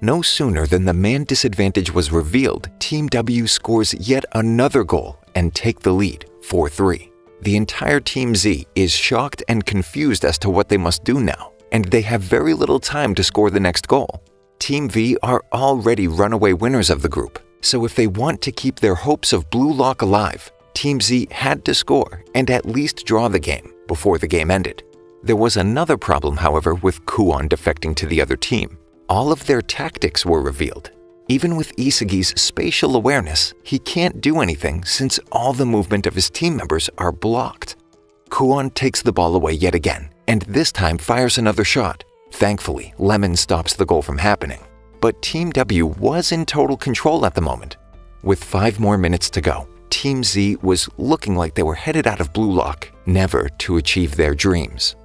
No sooner than the man disadvantage was revealed, Team W scores yet another goal and take the lead, 4-3. The entire Team Z is shocked and confused as to what they must do now, and they have very little time to score the next goal. Team V are already runaway winners of the group, so if they want to keep their hopes of Blue Lock alive, Team Z had to score and at least draw the game before the game ended. There was another problem, however, with Kuon defecting to the other team. All of their tactics were revealed. Even with Isagi's spatial awareness, he can't do anything since all the movement of his team members are blocked. Kuon takes the ball away yet again, and this time fires another shot. Thankfully, Lemon stops the goal from happening. But Team W was in total control at the moment. With 5 more minutes to go, Team Z was looking like they were headed out of Blue Lock, never to achieve their dreams.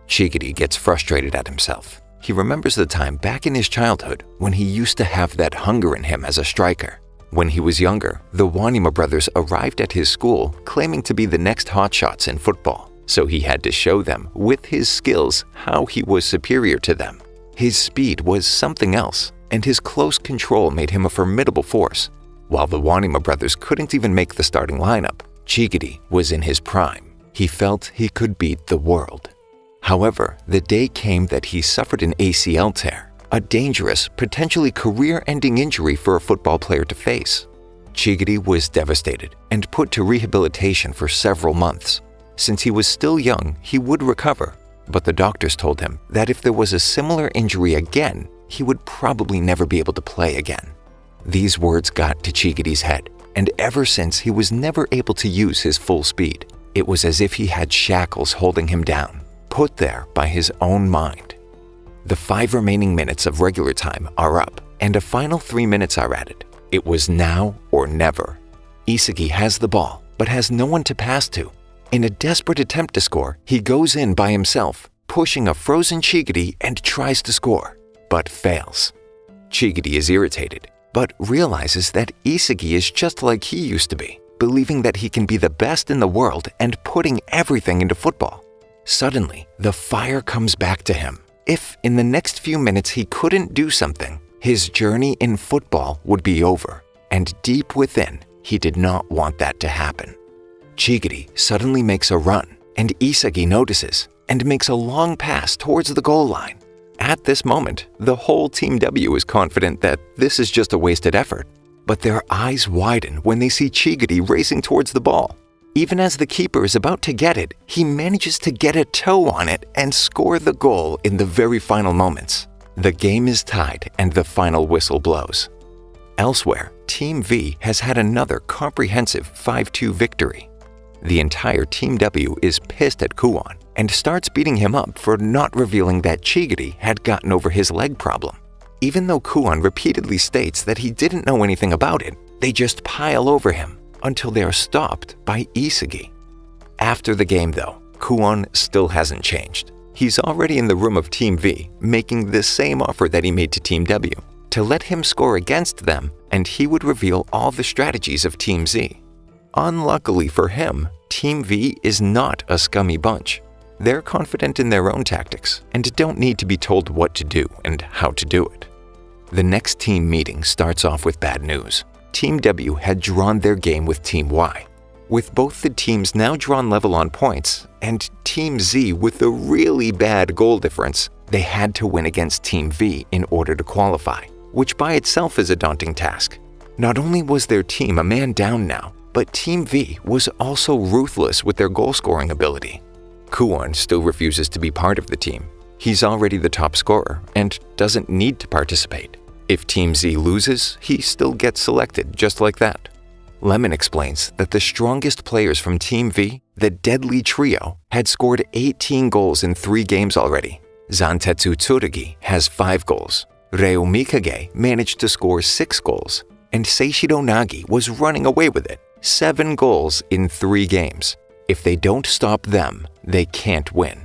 Chigiri gets frustrated at himself. He remembers the time back in his childhood when he used to have that hunger in him as a striker. When he was younger, the Wanima brothers arrived at his school claiming to be the next hotshots in football, so he had to show them, with his skills, how he was superior to them. His speed was something else, and his close control made him a formidable force. While the Wanima brothers couldn't even make the starting lineup, Chigiri was in his prime. He felt he could beat the world. However, the day came that he suffered an ACL tear, a dangerous, potentially career-ending injury for a football player to face. Chigiri was devastated and put to rehabilitation for several months. Since he was still young, he would recover, but the doctors told him that if there was a similar injury again, he would probably never be able to play again. These words got to Chigiri's head, and ever since he was never able to use his full speed. It was as if he had shackles holding him down, put there by his own mind. The 5 remaining minutes of regular time are up, and a final 3 minutes are added. It was now or never. Isagi has the ball, but has no one to pass to. In a desperate attempt to score, he goes in by himself, pushing a frozen Chigiri and tries to score, but fails. Chigiri is irritated, but realizes that Isagi is just like he used to be, believing that he can be the best in the world and putting everything into football. Suddenly, the fire comes back to him. If in the next few minutes he couldn't do something, his journey in football would be over, and deep within, he did not want that to happen. Chigiri suddenly makes a run, and Isagi notices and makes a long pass towards the goal line. At this moment, the whole Team W is confident that this is just a wasted effort, but their eyes widen when they see Chigiri racing towards the ball. Even as the keeper is about to get it, he manages to get a toe on it and score the goal in the very final moments. The game is tied and the final whistle blows. Elsewhere, Team V has had another comprehensive 5-2 victory. The entire Team W is pissed at Kuon and starts beating him up for not revealing that Chigiri had gotten over his leg problem. Even though Kuon repeatedly states that he didn't know anything about it, they just pile over him until they are stopped by Isagi. After the game though, Kuon still hasn't changed. He's already in the room of Team V, making the same offer that he made to Team W, to let him score against them and he would reveal all the strategies of Team Z. Unluckily for him, Team V is not a scummy bunch. They're confident in their own tactics and don't need to be told what to do and how to do it. The next team meeting starts off with bad news. Team W had drawn their game with Team Y. With both the teams now drawn level on points and Team Z with a really bad goal difference, they had to win against Team V in order to qualify, which by itself is a daunting task. Not only was their team a man down now, but Team V was also ruthless with their goal-scoring ability. Kuon still refuses to be part of the team. He's already the top scorer and doesn't need to participate. If Team Z loses, he still gets selected just like that. Lemon explains that the strongest players from Team V, the Deadly Trio, had scored 18 goals in 3 games already. Zantetsu Tsurugi has 5 goals. Reo Mikage managed to score 6 goals. And Seishiro Nagi was running away with it, 7 goals in 3 games. If they don't stop them, they can't win.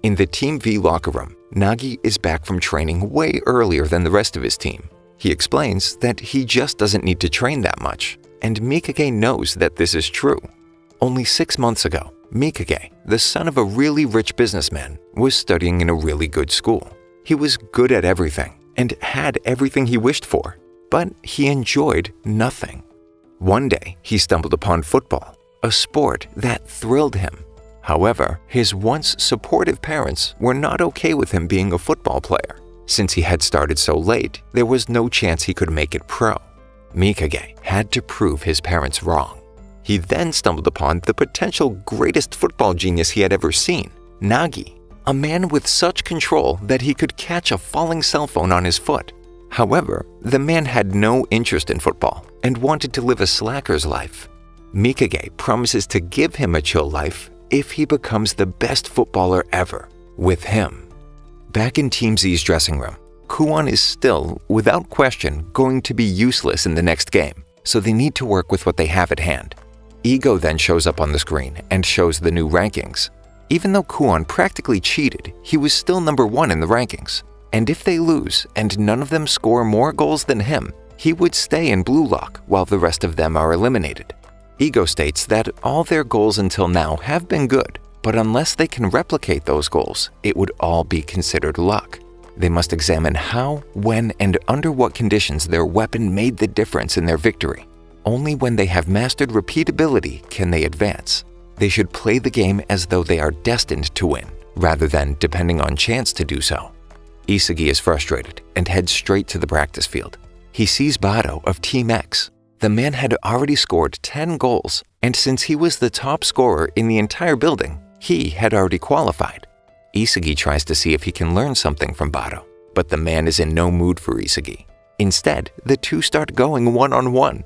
In the Team V locker room, Nagi is back from training way earlier than the rest of his team. He explains that he just doesn't need to train that much, and Mikage knows that this is true. Only 6 months ago, Mikage, the son of a really rich businessman, was studying in a really good school. He was good at everything, and had everything he wished for, but he enjoyed nothing. One day, he stumbled upon football, a sport that thrilled him. However, his once supportive parents were not okay with him being a football player. Since he had started so late, there was no chance he could make it pro. Mikage had to prove his parents wrong. He then stumbled upon the potential greatest football genius he had ever seen, Nagi, a man with such control that he could catch a falling cell phone on his foot. However, the man had no interest in football and wanted to live a slacker's life. Mikage promises to give him a chill life if he becomes the best footballer ever with him. Back in Team Z's dressing room, Kuon is still, without question, going to be useless in the next game, so they need to work with what they have at hand. Ego then shows up on the screen and shows the new rankings. Even though Kuon practically cheated, he was still number 1 in the rankings. And if they lose and none of them score more goals than him, he would stay in Blue Lock while the rest of them are eliminated. Ego states that all their goals until now have been good, but unless they can replicate those goals, it would all be considered luck. They must examine how, when, and under what conditions their weapon made the difference in their victory. Only when they have mastered repeatability can they advance. They should play the game as though they are destined to win, rather than depending on chance to do so. Isagi is frustrated and heads straight to the practice field. He sees Bado of Team X. The man had already scored 10 goals, and since he was the top scorer in the entire building, he had already qualified. Isagi tries to see if he can learn something from Bado, but the man is in no mood for Isagi. Instead, the two start going one-on-one.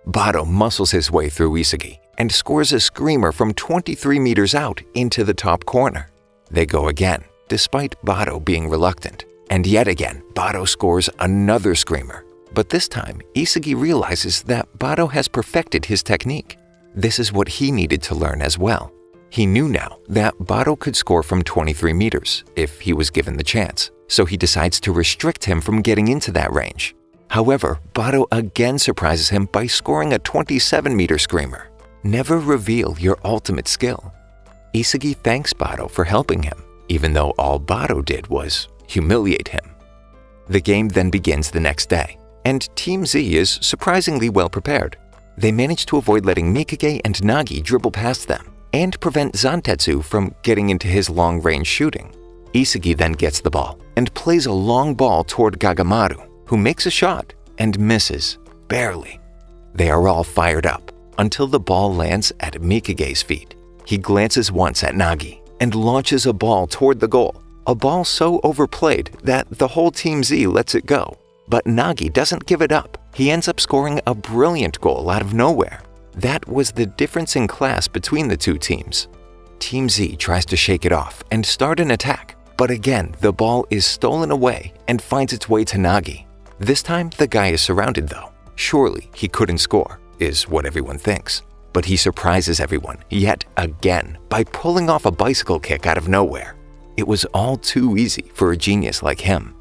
Bado muscles his way through Isagi and scores a screamer from 23 meters out into the top corner. They go again, despite Bado being reluctant. And yet again, Bado scores another screamer. But this time, Isagi realizes that Bado has perfected his technique. This is what he needed to learn as well. He knew now that Bado could score from 23 meters if he was given the chance, so he decides to restrict him from getting into that range. However, Bado again surprises him by scoring a 27-meter screamer. Never reveal your ultimate skill. Isagi thanks Bado for helping him, even though all Bado did was humiliate him. The game then begins the next day, and Team Z is surprisingly well prepared. They manage to avoid letting Mikage and Nagi dribble past them and prevent Zantetsu from getting into his long-range shooting. Isagi then gets the ball and plays a long ball toward Gagamaru, who makes a shot and misses, barely. They are all fired up until the ball lands at Mikage's feet. He glances once at Nagi and launches a ball toward the goal, a ball so overplayed that the whole Team Z lets it go. But Nagi doesn't give it up. He ends up scoring a brilliant goal out of nowhere. That was the difference in class between the two teams. Team Z tries to shake it off and start an attack, but again, the ball is stolen away and finds its way to Nagi. This time, the guy is surrounded though. Surely he couldn't score, is what everyone thinks. But he surprises everyone yet again by pulling off a bicycle kick out of nowhere. It was all too easy for a genius like him.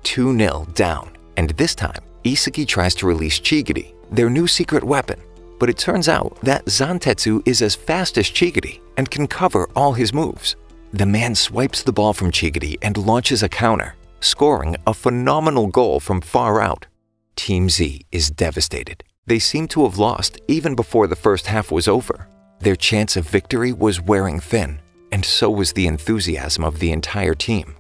2-0 down, and this time, Isagi tries to release Chigiri, their new secret weapon. But it turns out that Zantetsu is as fast as Chigiri and can cover all his moves. The man swipes the ball from Chigiri and launches a counter, scoring a phenomenal goal from far out. Team Z is devastated. They seem to have lost even before the first half was over. Their chance of victory was wearing thin, and so was the enthusiasm of the entire team.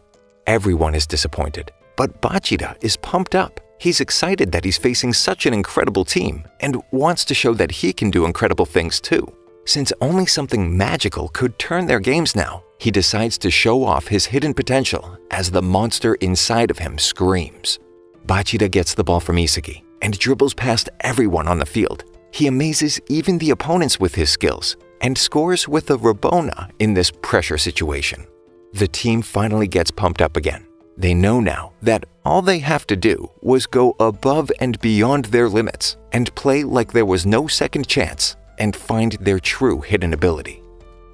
Everyone is disappointed, but Bachida is pumped up. He's excited that he's facing such an incredible team and wants to show that he can do incredible things too. Since only something magical could turn their games now, he decides to show off his hidden potential as the monster inside of him screams. Bachida gets the ball from Isagi and dribbles past everyone on the field. He amazes even the opponents with his skills and scores with a Rabona in this pressure situation. The team finally gets pumped up again. They know now that all they have to do was go above and beyond their limits and play like there was no second chance and find their true hidden ability.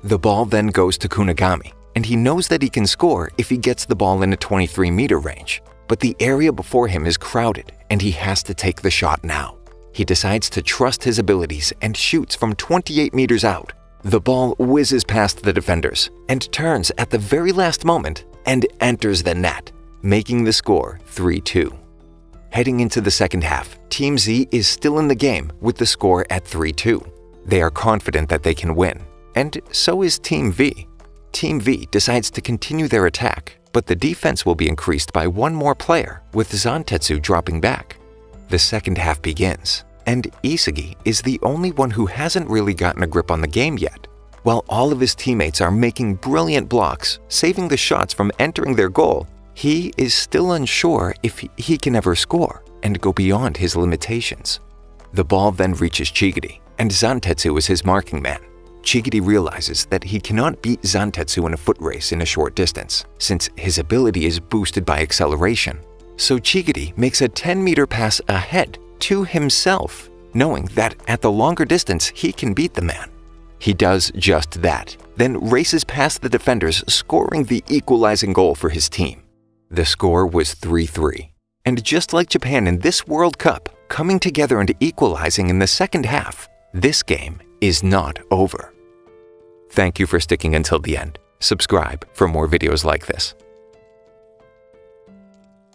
The ball then goes to Kunigami, and he knows that he can score if he gets the ball in a 23-meter range. But the area before him is crowded, and he has to take the shot now. He decides to trust his abilities and shoots from 28 meters out. The ball whizzes past the defenders and turns at the very last moment and enters the net. making the score 3-2. Heading into the second half, Team Z is still in the game with the score at 3-2. They are confident that they can win, and so is Team V. Team V decides to continue their attack, but the defense will be increased by one more player, with Zantetsu dropping back. The second half begins, and Isagi is the only one who hasn't really gotten a grip on the game yet. While all of his teammates are making brilliant blocks, saving the shots from entering their goal, he is still unsure if he can ever score and go beyond his limitations. The ball then reaches Chigiri, and Zantetsu is his marking man. Chigiri realizes that he cannot beat Zantetsu in a foot race in a short distance, since his ability is boosted by acceleration. So Chigiri makes a 10-meter pass ahead to himself, knowing that at the longer distance he can beat the man. He does just that, then races past the defenders, scoring the equalizing goal for his team. The score was 3-3. And just like Japan in this World Cup, coming together and equalizing in the second half, this game is not over. Thank you for sticking until the end. Subscribe for more videos like this.